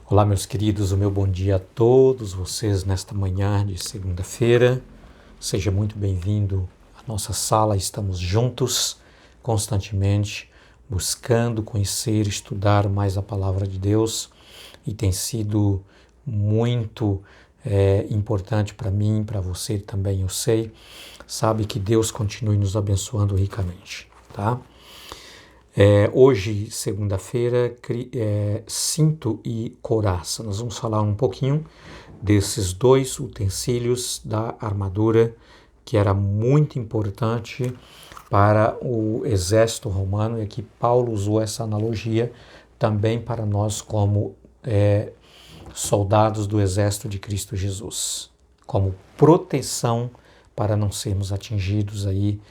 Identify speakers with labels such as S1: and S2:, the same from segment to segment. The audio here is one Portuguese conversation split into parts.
S1: Olá, meus queridos, o meu bom dia a todos vocês nesta manhã de segunda-feira. Seja muito bem-vindo à nossa sala. Estamos juntos constantemente buscando conhecer, estudar mais a palavra de Deus e tem sido muito importante para mim, para você também, eu sei. Sabe que Deus continue nos abençoando ricamente, tá? Hoje, segunda-feira, cinto e couraça. Nós vamos falar um pouquinho desses dois utensílios da armadura que era muito importante para o exército romano, e aqui Paulo usou essa analogia também para nós como soldados do exército de Cristo Jesus, como proteção para não sermos atingidos aí,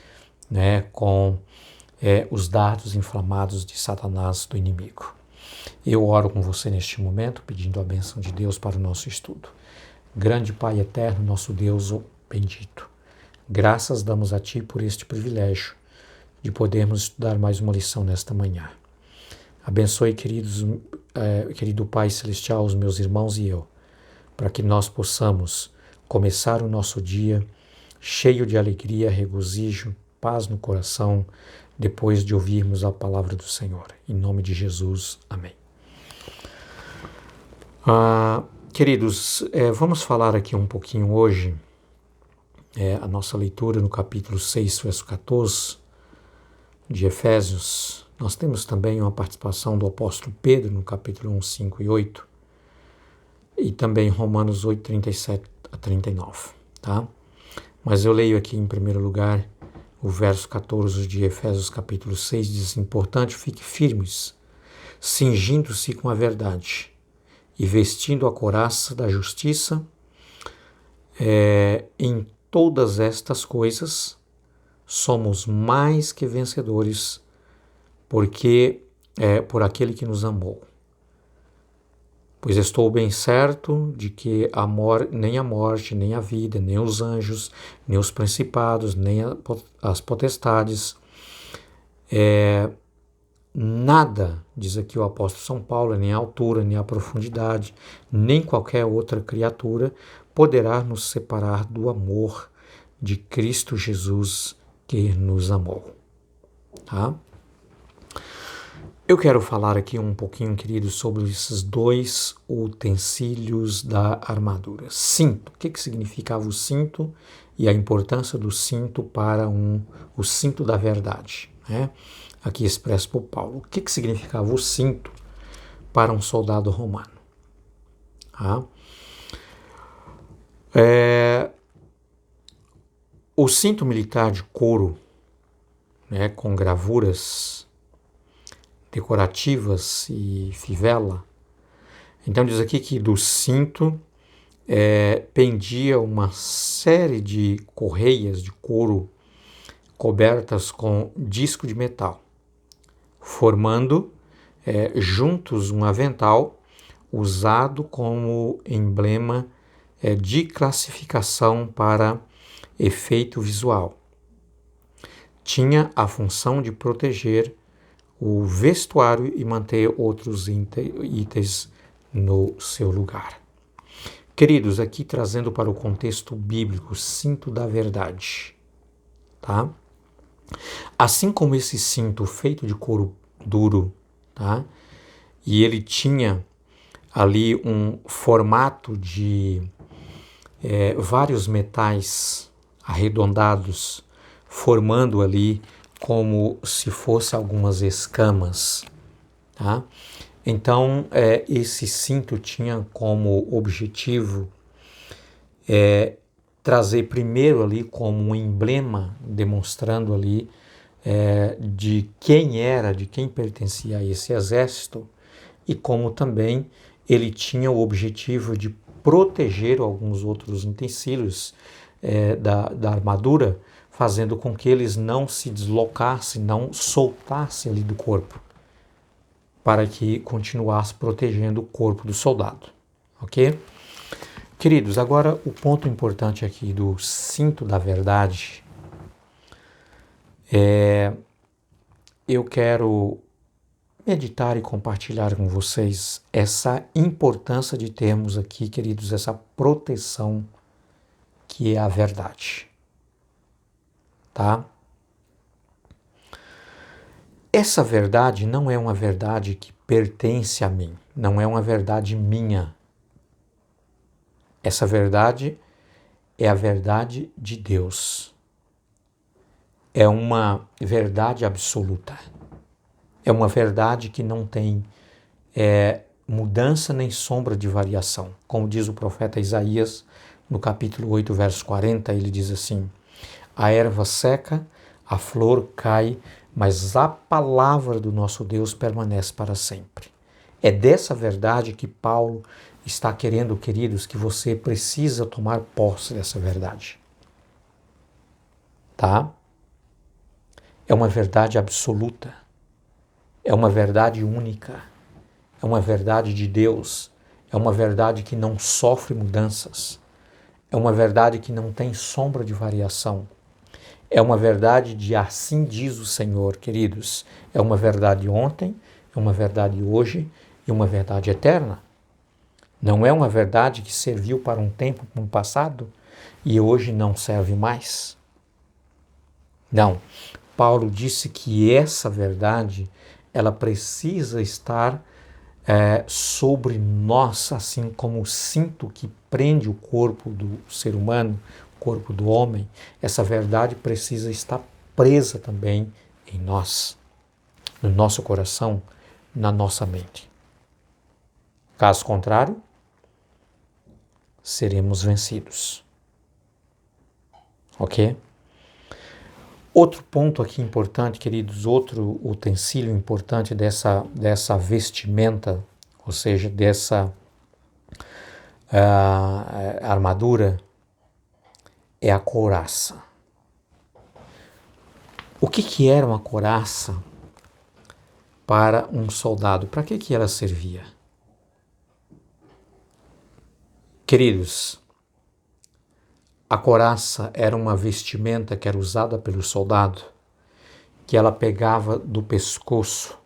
S1: né, com os dardos inflamados de Satanás, do inimigo. Eu oro com você neste momento, pedindo a bênção de Deus para o nosso estudo. Grande Pai eterno, nosso Deus bendito, graças damos a Ti por este privilégio de podermos estudar mais uma lição nesta manhã. Abençoe, querido Pai Celestial, os meus irmãos e eu, para que nós possamos começar o nosso dia cheio de alegria, regozijo, paz no coração, depois de ouvirmos a palavra do Senhor. Em nome de Jesus, amém. Queridos, vamos falar aqui um pouquinho hoje, a nossa leitura no capítulo 6, verso 14 de Efésios. Nós temos também uma participação do apóstolo Pedro no capítulo 1, 5 e 8, e também Romanos 8, 37 a 39, tá? Mas eu leio aqui em primeiro lugar o verso 14 de Efésios capítulo 6, diz assim: portanto, fique firmes, cingindo-se com a verdade e vestindo a couraça da justiça. Em todas estas coisas somos mais que vencedores, porque por aquele que nos amou. Pois estou bem certo de que nem a morte, nem a vida, nem os anjos, nem os principados, nem as potestades, nada, diz aqui o apóstolo São Paulo, nem a altura, nem a profundidade, nem qualquer outra criatura poderá nos separar do amor de Cristo Jesus que nos amou. Tá? Eu quero falar aqui um pouquinho, queridos, sobre esses dois utensílios da armadura. Cinto. O que significava o cinto e a importância do cinto para o cinto da verdade, né? Aqui expresso por Paulo. O que significava o cinto para um soldado romano? Tá? O cinto militar de couro, né, com gravuras decorativas e fivela. Então diz aqui que do cinto pendia uma série de correias de couro cobertas com disco de metal, formando juntos um avental usado como emblema de classificação para efeito visual. Tinha a função de proteger o vestuário e manter outros itens no seu lugar. Queridos, aqui trazendo para o contexto bíblico, cinto da verdade, tá? Assim como esse cinto feito de couro duro, tá? E ele tinha ali um formato de vários metais arredondados, formando ali como se fosse algumas escamas, tá? Então, esse cinto tinha como objetivo trazer primeiro ali como um emblema, demonstrando ali de quem pertencia a esse exército, e como também ele tinha o objetivo de proteger alguns outros utensílios da armadura, fazendo com que eles não se deslocassem, não soltassem ali do corpo, para que continuasse protegendo o corpo do soldado, ok? Queridos, agora o ponto importante aqui do cinto da verdade eu quero meditar e compartilhar com vocês essa importância de termos aqui, queridos, essa proteção que é a verdade, tá? Essa verdade não é uma verdade que pertence a mim, não é uma verdade minha. Essa verdade é a verdade de Deus. É uma verdade absoluta. É uma verdade que não tem mudança nem sombra de variação. Como diz o profeta Isaías, no capítulo 8, verso 40, ele diz assim: a erva seca, a flor cai, mas a palavra do nosso Deus permanece para sempre. É dessa verdade que Paulo está querendo, queridos, que você precisa tomar posse dessa verdade. Tá? É uma verdade absoluta. É uma verdade única. É uma verdade de Deus. É uma verdade que não sofre mudanças. É uma verdade que não tem sombra de variação. É uma verdade de assim diz o Senhor, queridos. É uma verdade ontem, é uma verdade hoje e uma verdade eterna. Não é uma verdade que serviu para um tempo no passado e hoje não serve mais. Não. Paulo disse que essa verdade, ela precisa estar sobre nós, assim como o cinto que prende o corpo do ser humano, o corpo do homem. Essa verdade precisa estar presa também em nós, no nosso coração, na nossa mente. Caso contrário, seremos vencidos. Ok? Outro ponto aqui importante, queridos, outro utensílio importante dessa vestimenta, ou seja, dessa armadura, é a couraça. O que era uma couraça para um soldado? Para que ela servia? Queridos, a couraça era uma vestimenta que era usada pelo soldado, que ela pegava do pescoço,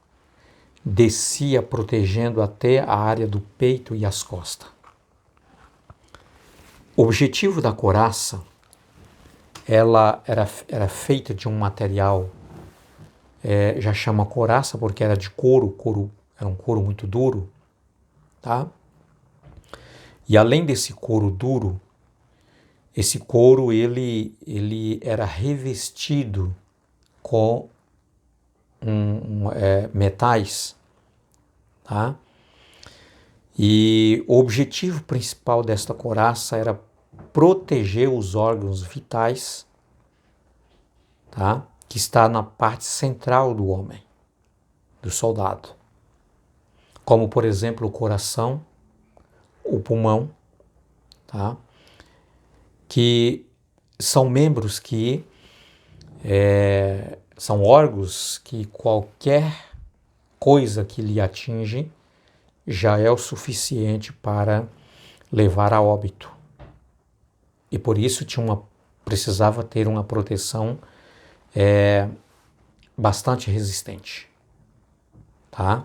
S1: descia protegendo até a área do peito e as costas. O objetivo da couraça, ela era feita de um material, já chama couraça porque era de couro, era um couro muito duro, tá? E além desse couro duro, esse couro ele era revestido com metais, tá? E o objetivo principal desta couraça era proteger os órgãos vitais, tá? Que está na parte central do homem, do soldado. Como, por exemplo, o coração, o pulmão, tá? Que são membros que são órgãos que qualquer coisa que lhe atinge já é o suficiente para levar a óbito. E por isso precisava ter uma proteção bastante resistente. Tá?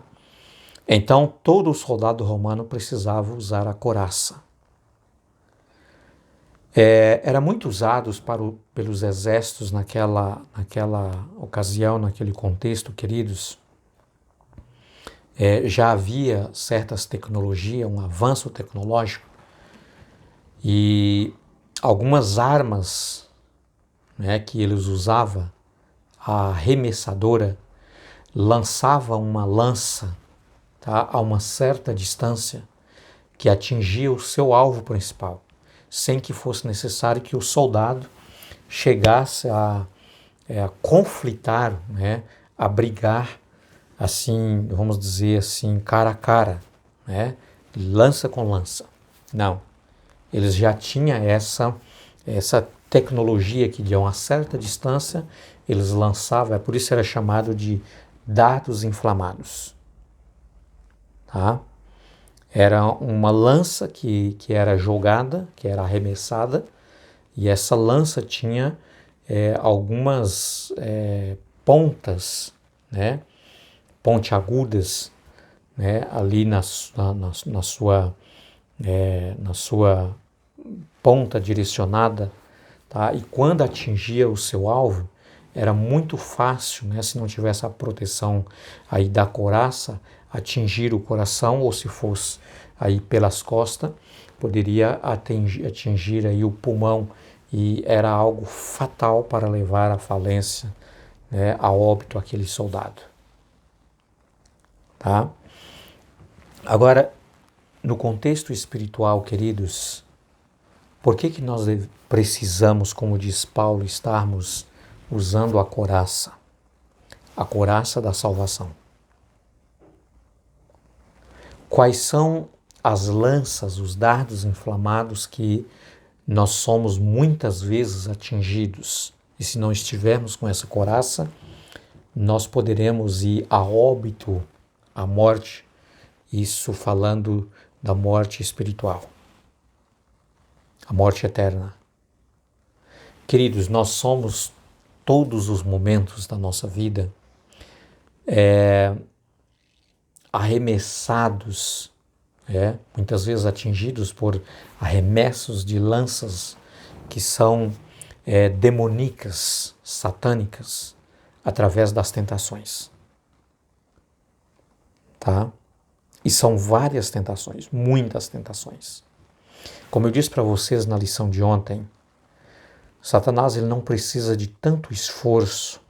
S1: Então, todo soldado romano precisava usar a couraça. Era muito usado pelos exércitos naquela ocasião, naquele contexto, queridos. Já havia certas tecnologias, um avanço tecnológico, e algumas armas, né, que eles usavam, a arremessadora lançava uma lança, tá, a uma certa distância que atingia o seu alvo principal, sem que fosse necessário que o soldado chegasse a conflitar, né, a brigar, assim, vamos dizer assim, cara a cara, né, lança com lança. Não, eles já tinham essa tecnologia que de uma certa distância eles lançavam, por isso era chamado de dardos inflamados. Tá? Era uma lança que era jogada, que era arremessada, e essa lança tinha algumas pontas, né, pontiagudas, né, ali na sua ponta direcionada, tá? E quando atingia o seu alvo, era muito fácil, né, se não tivesse a proteção aí da couraça, atingir o coração, ou se fosse aí pelas costas, poderia atingir aí o pulmão, e era algo fatal para levar à falência, né, a óbito aquele soldado. Tá? Agora, no contexto espiritual, queridos, por que nós precisamos, como diz Paulo, estarmos usando a couraça da salvação? Quais são as lanças, os dardos inflamados que nós somos muitas vezes atingidos? E se não estivermos com essa couraça, nós poderemos ir a óbito, à morte, isso falando da morte espiritual, a morte eterna. Queridos, nós somos, todos os momentos da nossa vida, arremessados, muitas vezes atingidos por arremessos de lanças que são demoníacas, satânicas, através das tentações. Tá? E são várias tentações, muitas tentações. Como eu disse para vocês na lição de ontem, Satanás ele não precisa de tanto esforço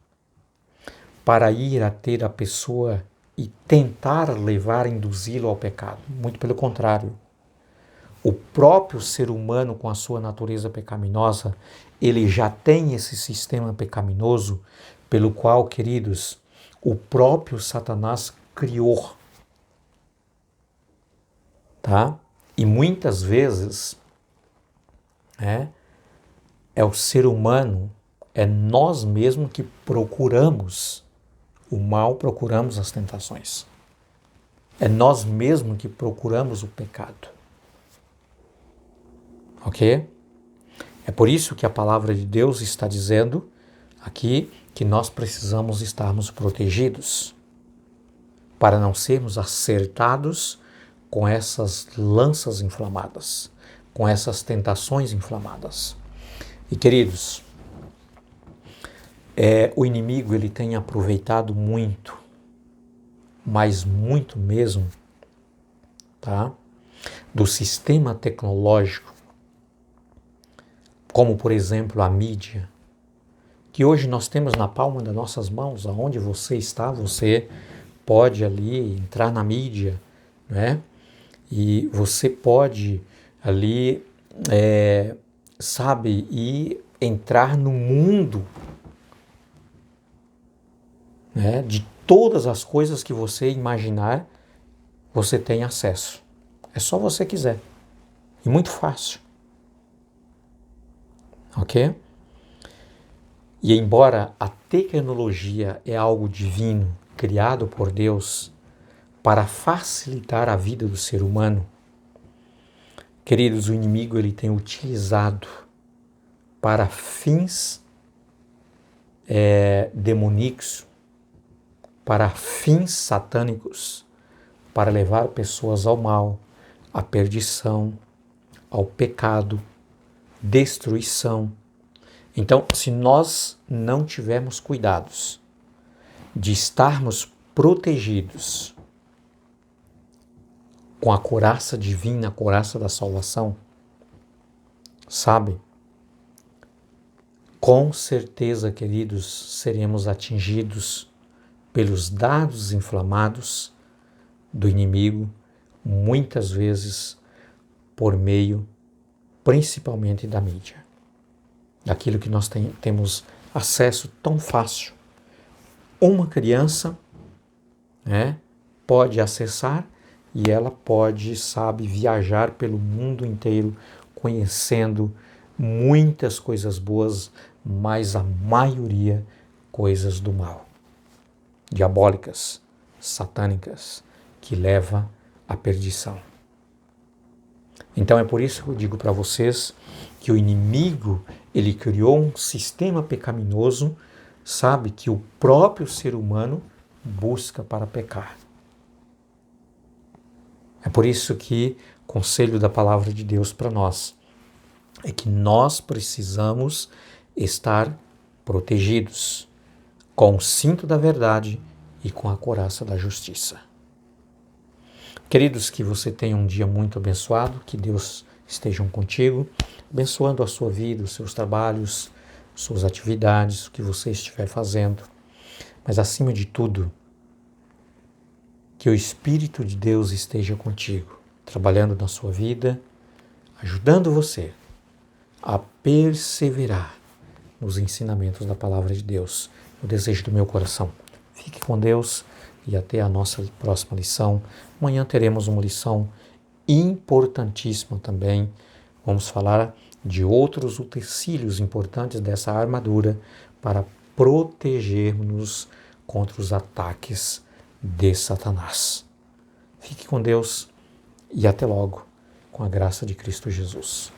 S1: para ir a ter a pessoa e tentar levar, induzi-lo ao pecado. Muito pelo contrário. O próprio ser humano, com a sua natureza pecaminosa, ele já tem esse sistema pecaminoso pelo qual, queridos, o próprio Satanás criou. Tá? E muitas vezes é o ser humano, é nós mesmos que procuramos o mal, procuramos as tentações. É nós mesmos que procuramos o pecado. Ok? É por isso que a palavra de Deus está dizendo aqui que nós precisamos estarmos protegidos para não sermos acertados com essas lanças inflamadas, com essas tentações inflamadas. E queridos, o inimigo ele tem aproveitado muito, mas muito mesmo, tá? Do sistema tecnológico, como por exemplo a mídia, que hoje nós temos na palma das nossas mãos. Aonde você está, você pode ali entrar na mídia, né? E você pode ali, e entrar no mundo, né? De todas as coisas que você imaginar, você tem acesso. É só você quiser. E muito fácil. Ok? E embora a tecnologia é algo divino, criado por Deus, para facilitar a vida do ser humano, queridos, o inimigo ele tem utilizado para fins demoníacos, para fins satânicos, para levar pessoas ao mal, à perdição, ao pecado, destruição. Então, se nós não tivermos cuidados de estarmos protegidos com a couraça divina, a couraça da salvação, sabe? Com certeza, queridos, seremos atingidos pelos dardos inflamados do inimigo, muitas vezes por meio, principalmente da mídia. Daquilo que nós temos acesso tão fácil. Uma criança pode acessar e ela pode, viajar pelo mundo inteiro, conhecendo muitas coisas boas, mas a maioria coisas do mal, diabólicas, satânicas, que leva à perdição. Então é por isso que eu digo para vocês que o inimigo, ele criou um sistema pecaminoso, que o próprio ser humano busca para pecar. É por isso que o conselho da palavra de Deus para nós é que nós precisamos estar protegidos com o cinto da verdade e com a couraça da justiça. Queridos, que você tenha um dia muito abençoado, que Deus esteja contigo, abençoando a sua vida, os seus trabalhos, suas atividades, o que você estiver fazendo. Mas acima de tudo, que o Espírito de Deus esteja contigo, trabalhando na sua vida, ajudando você a perseverar nos ensinamentos da palavra de Deus. O desejo do meu coração. Fique com Deus e até a nossa próxima lição. Amanhã teremos uma lição importantíssima também. Vamos falar de outros utensílios importantes dessa armadura para protegermos contra os ataques de Satanás. Fique com Deus e até logo, com a graça de Cristo Jesus.